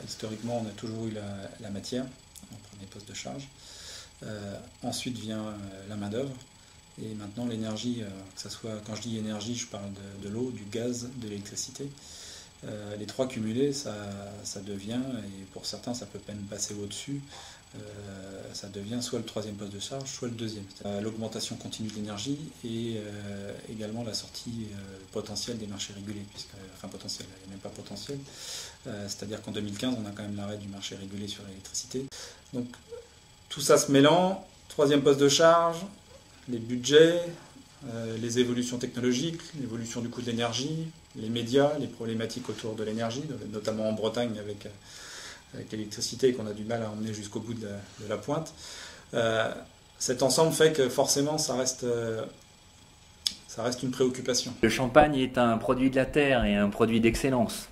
historiquement, on a toujours eu la matière en premier poste de charge. Ensuite vient la main-d'œuvre. Et maintenant, l'énergie, que ce soit, quand je dis énergie, je parle de l'eau, du gaz, de l'électricité. Les trois cumulés, ça devient, et pour certains, ça peut même passer au-dessus, ça devient soit le troisième poste de charge, soit le deuxième. L'augmentation continue de l'énergie et également la sortie potentielle des marchés régulés, enfin potentielle, il n'y a même pas potentiel. C'est-à-dire qu'en 2015, on a quand même l'arrêt du marché régulé sur l'électricité. Donc tout ça se mêlant, troisième poste de charge, les budgets, les évolutions technologiques, l'évolution du coût de l'énergie, les médias, les problématiques autour de l'énergie, notamment en Bretagne avec l'électricité qu'on a du mal à emmener jusqu'au bout de la pointe. Cet ensemble fait que forcément ça reste une préoccupation. Le champagne est un produit de la terre et un produit d'excellence.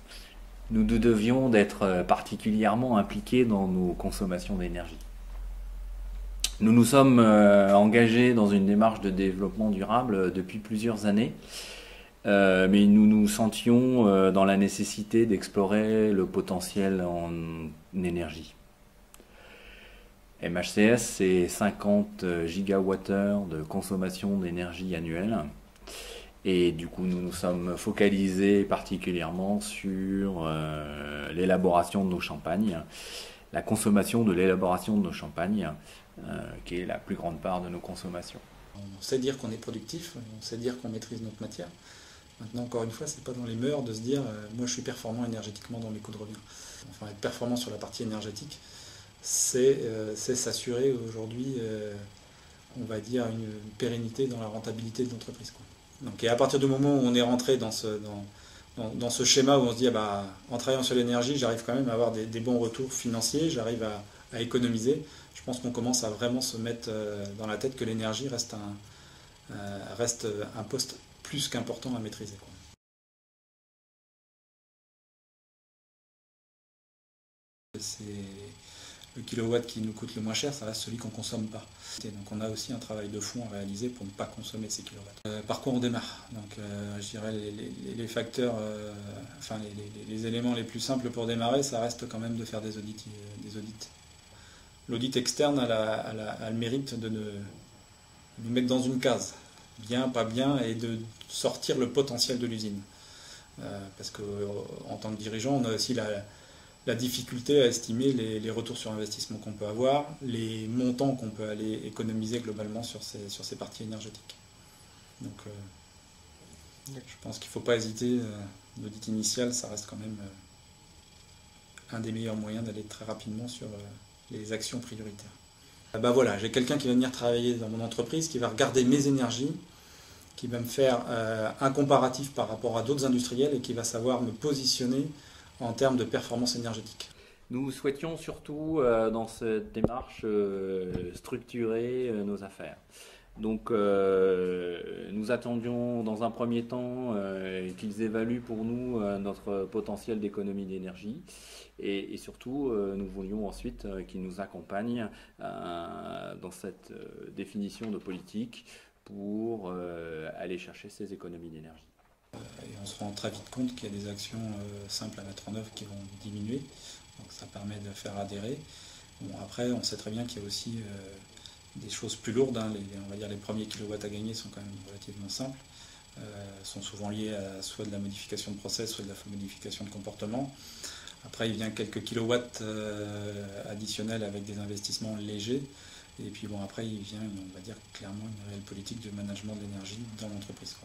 Nous devions d'être particulièrement impliqués dans nos consommations d'énergie. Nous nous sommes engagés dans une démarche de développement durable depuis plusieurs années, mais nous nous sentions dans la nécessité d'explorer le potentiel en énergie. MHCS, c'est 50 gigawattheures de consommation d'énergie annuelle. Et du coup, nous nous sommes focalisés particulièrement sur l'élaboration de nos champagnes, la consommation de l'élaboration de nos champagnes, qui est la plus grande part de nos consommations. On sait dire qu'on est productif, on sait dire qu'on maîtrise notre matière. Maintenant, encore une fois, c'est pas dans les mœurs de se dire moi je suis performant énergétiquement dans mes coûts de revient. Enfin, être performant sur la partie énergétique, c'est s'assurer aujourd'hui, on va dire, une pérennité dans la rentabilité de l'entreprise. Donc, et à partir du moment où on est rentré dans ce schéma où on se dit en travaillant sur l'énergie, j'arrive quand même à avoir des bons retours financiers, j'arrive à économiser, je pense qu'on commence à vraiment se mettre dans la tête que l'énergie reste un poste plus qu'important à maîtriser. C'est le kilowatt qui nous coûte le moins cher, ça reste celui qu'on ne consomme pas. Donc on a aussi un travail de fond à réaliser pour ne pas consommer ces kilowatts. Par quoi on démarre? Donc je dirais les facteurs, les éléments les plus simples pour démarrer, ça reste quand même de faire des audits. L'audit externe a le mérite de nous mettre dans une case, bien, pas bien, et de sortir le potentiel de l'usine. Parce qu'en tant que dirigeant, on a aussi la difficulté à estimer les retours sur investissement qu'on peut avoir, les montants qu'on peut aller économiser globalement sur ces parties énergétiques. Donc je pense qu'il ne faut pas hésiter. L'audit initial, ça reste quand même un des meilleurs moyens d'aller très rapidement sur les actions prioritaires. Voilà, j'ai quelqu'un qui va venir travailler dans mon entreprise, qui va regarder mes énergies, qui va me faire un comparatif par rapport à d'autres industriels et qui va savoir me positionner en termes de performance énergétique. Nous souhaitions surtout, dans cette démarche, structurer nos affaires. Donc nous attendions dans un premier temps qu'ils évaluent pour nous notre potentiel d'économie d'énergie et surtout nous voulions ensuite qu'ils nous accompagnent dans cette définition de politique pour aller chercher ces économies d'énergie. Et on se rend très vite compte qu'il y a des actions simples à mettre en œuvre qui vont diminuer, donc ça permet de faire adhérer. Bon, après, on sait très bien qu'il y a aussi des choses plus lourdes, on va dire les premiers kilowatts à gagner sont quand même relativement simples, sont souvent liés à soit de la modification de process, soit de la modification de comportement. Après, il vient quelques kilowatts additionnels avec des investissements légers. Et puis bon, après, il vient, on va dire, clairement une réelle politique de management de l'énergie dans l'entreprise.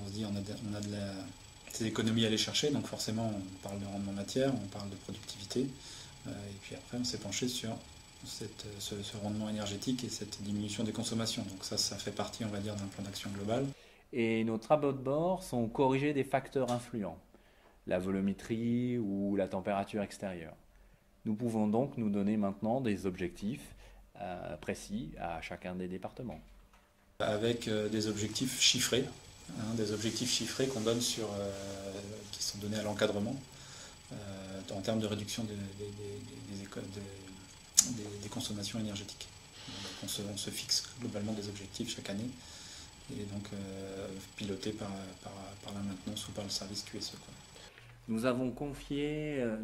On se dit, on a des économies à aller chercher, donc forcément, on parle de rendement matière, on parle de productivité. Et puis après, on s'est penché sur ce rendement énergétique et cette diminution des consommations. Donc ça fait partie, on va dire, d'un plan d'action global. Et nos tableaux de bord sont corrigés des facteurs influents, la volumétrie ou la température extérieure. Nous pouvons donc nous donner maintenant des objectifs précis à chacun des départements. Avec des objectifs chiffrés, qu'on donne qui sont donnés à l'encadrement en termes de réduction des consommations énergétiques. Donc on se fixe globalement des objectifs chaque année et donc pilotés par la maintenance ou par le service QSE. nous avons convié à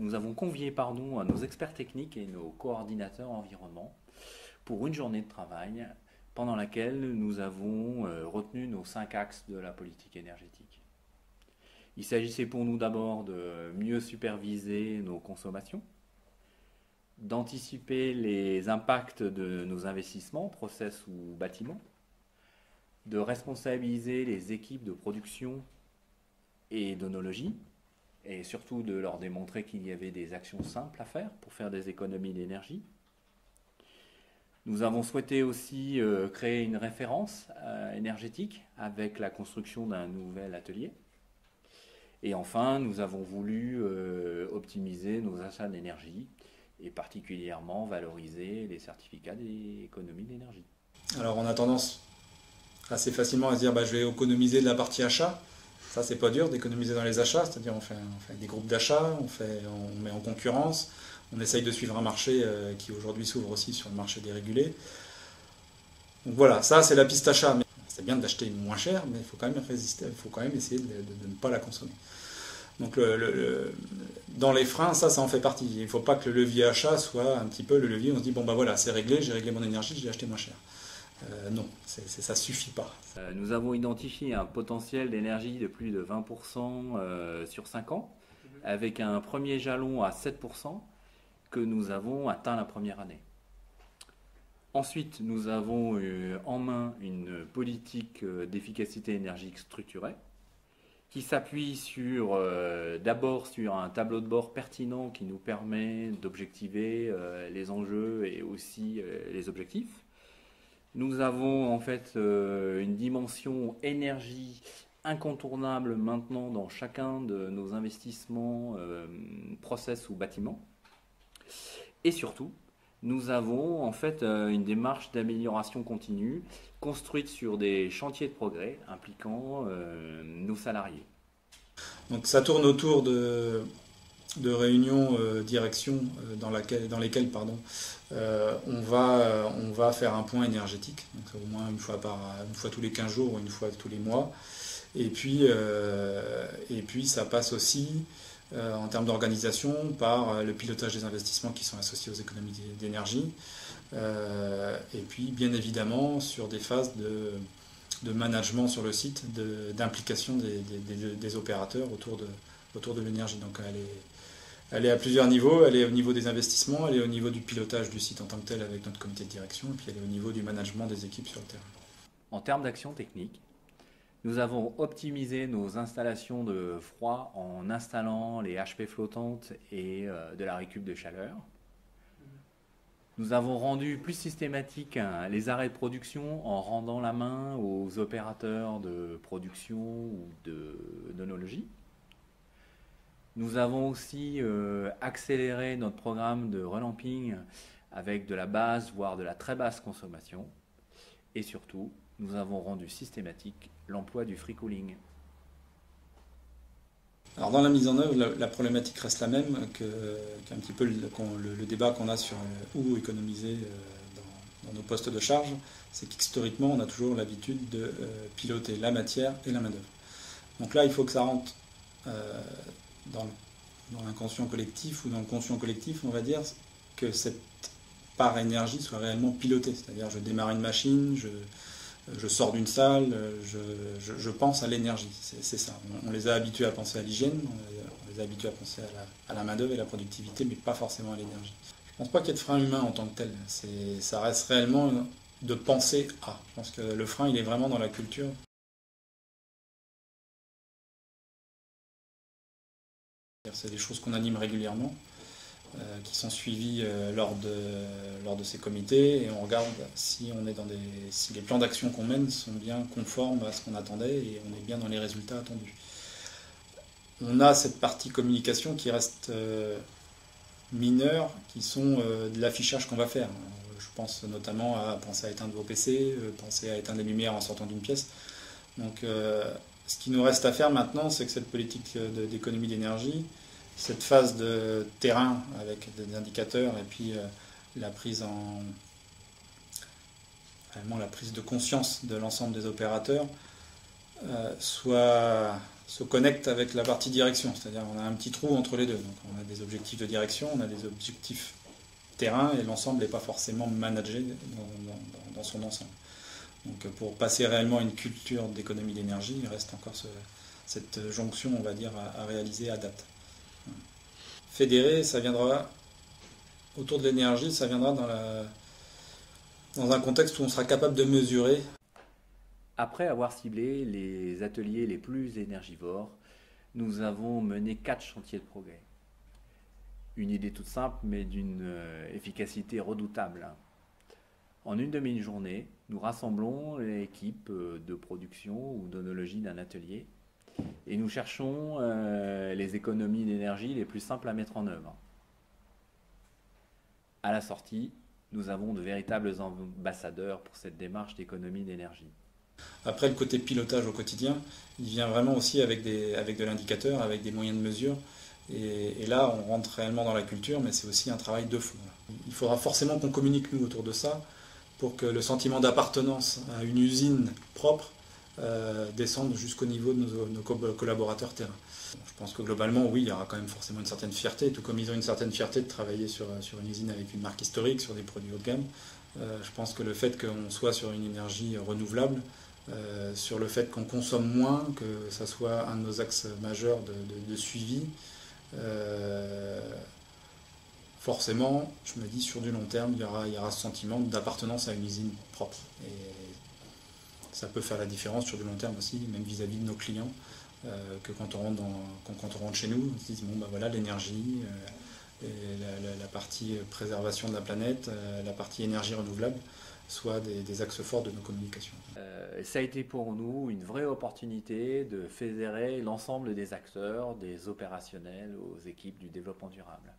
nos experts techniques et nos coordinateurs environnement pour une journée de travail pendant laquelle nous avons retenu nos 5 axes de la politique énergétique. Il s'agissait pour nous d'abord de mieux superviser nos consommations, d'anticiper les impacts de nos investissements, process ou bâtiments, de responsabiliser les équipes de production et d'onologie, et surtout de leur démontrer qu'il y avait des actions simples à faire pour faire des économies d'énergie. Nous avons souhaité aussi créer une référence énergétique avec la construction d'un nouvel atelier. Et enfin, nous avons voulu optimiser nos achats d'énergie et particulièrement valoriser les certificats d'économie d'énergie. Alors on a tendance assez facilement à se dire je vais économiser de la partie achat. Ça, c'est pas dur d'économiser dans les achats, c'est-à-dire on fait des groupes d'achats, on met en concurrence, on essaye de suivre un marché qui aujourd'hui s'ouvre aussi sur le marché dérégulé. Donc voilà, ça c'est la piste achat. Mais c'est bien d'acheter moins cher, mais il faut quand même résister, il faut quand même essayer de ne pas la consommer. Donc dans les freins, ça en fait partie. Il ne faut pas que le levier achat soit un petit peu le levier où on se dit voilà, c'est réglé, j'ai réglé mon énergie, je l'ai acheté moins cher. Non, ça ne suffit pas. Nous avons identifié un potentiel d'énergie de plus de 20% sur 5 ans, avec un premier jalon à 7% que nous avons atteint la première année. Ensuite, nous avons en main une politique d'efficacité énergique structurée qui s'appuie d'abord sur un tableau de bord pertinent qui nous permet d'objectiver les enjeux et aussi les objectifs. Nous avons en fait une dimension énergie incontournable maintenant dans chacun de nos investissements, process ou bâtiments. Et surtout, nous avons en fait une démarche d'amélioration continue construite sur des chantiers de progrès impliquant nos salariés. Donc ça tourne autour de réunions direction dans lesquelles on va faire un point énergétique, donc au moins une fois tous les 15 jours ou une fois tous les mois. Et puis ça passe aussi en termes d'organisation par le pilotage des investissements qui sont associés aux économies d'énergie. Et puis bien évidemment sur des phases de management sur le site, d'implication des opérateurs autour de l'énergie. Donc elle est à plusieurs niveaux, elle est au niveau des investissements, elle est au niveau du pilotage du site en tant que tel avec notre comité de direction, et puis elle est au niveau du management des équipes sur le terrain. En termes d'action technique, nous avons optimisé nos installations de froid en installant les HP flottantes et de la récup de chaleur. Nous avons rendu plus systématique les arrêts de production en rendant la main aux opérateurs de production ou d'onologie. Nous avons aussi accéléré notre programme de relamping avec de la basse, voire de la très basse consommation. Et surtout, nous avons rendu systématique l'emploi du free cooling. Alors dans la mise en œuvre, la problématique reste la même qu'un petit peu le débat qu'on a sur où économiser dans nos postes de charge. C'est qu'historiquement, on a toujours l'habitude de piloter la matière et la main-d'œuvre. Donc là, il faut que ça rentre dans l'inconscient collectif ou dans le conscient collectif, on va dire, que cette part énergie soit réellement pilotée. C'est-à-dire, je démarre une machine, je sors d'une salle, je pense à l'énergie. C'est ça. On les a habitués à penser à l'hygiène, on les a habitués à penser à la main-d'œuvre et la productivité, mais pas forcément à l'énergie. Je ne pense pas qu'il y ait de frein humain en tant que tel. Ça reste réellement de penser à. Je pense que le frein, il est vraiment dans la culture. C'est des choses qu'on anime régulièrement, qui sont suivies lors de ces comités, et on regarde si les plans d'action qu'on mène sont bien conformes à ce qu'on attendait et on est bien dans les résultats attendus. On a cette partie communication qui reste mineure, qui sont de l'affichage qu'on va faire. Je pense notamment à penser à éteindre vos PC, penser à éteindre les lumières en sortant d'une pièce. Donc ce qui nous reste à faire maintenant, c'est que cette politique d'économie d'énergie, cette phase de terrain avec des indicateurs et puis la prise de conscience de l'ensemble des opérateurs se connecte avec la partie direction. C'est-à-dire on a un petit trou entre les deux. Donc on a des objectifs de direction, on a des objectifs terrain et l'ensemble n'est pas forcément managé dans son ensemble. Donc pour passer réellement à une culture d'économie d'énergie, il reste encore cette jonction, on va dire, à réaliser à date. Fédérer, ça viendra autour de l'énergie, ça viendra dans un contexte où on sera capable de mesurer. Après avoir ciblé les ateliers les plus énergivores, nous avons mené 4 chantiers de progrès. Une idée toute simple, mais d'une efficacité redoutable. En une demi-journée, nous rassemblons l'équipe de production ou d'onologie d'un atelier et nous cherchons les économies d'énergie les plus simples à mettre en œuvre. À la sortie, nous avons de véritables ambassadeurs pour cette démarche d'économie d'énergie. Après, le côté pilotage au quotidien, il vient vraiment aussi avec de l'indicateur, avec des moyens de mesure. Et là, on rentre réellement dans la culture, mais c'est aussi un travail de fond. Il faudra forcément qu'on communique, nous, autour de ça, pour que le sentiment d'appartenance à une usine propre descende jusqu'au niveau de nos collaborateurs terrain. Je pense que globalement, oui, il y aura quand même forcément une certaine fierté, tout comme ils ont une certaine fierté de travailler sur une usine avec une marque historique, sur des produits haut de gamme. Je pense que le fait qu'on soit sur une énergie renouvelable, sur le fait qu'on consomme moins, que ça soit un de nos axes majeurs de suivi, forcément, je me dis sur du long terme, il y aura ce sentiment d'appartenance à une usine propre. Et ça peut faire la différence sur du long terme aussi, même vis-à-vis de nos clients, que quand on rentre chez nous, on se dit bon bah voilà l'énergie, la partie préservation de la planète, la partie énergie renouvelable, soit des axes forts de nos communications. Ça a été pour nous une vraie opportunité de fédérer l'ensemble des acteurs, des opérationnels aux équipes du développement durable.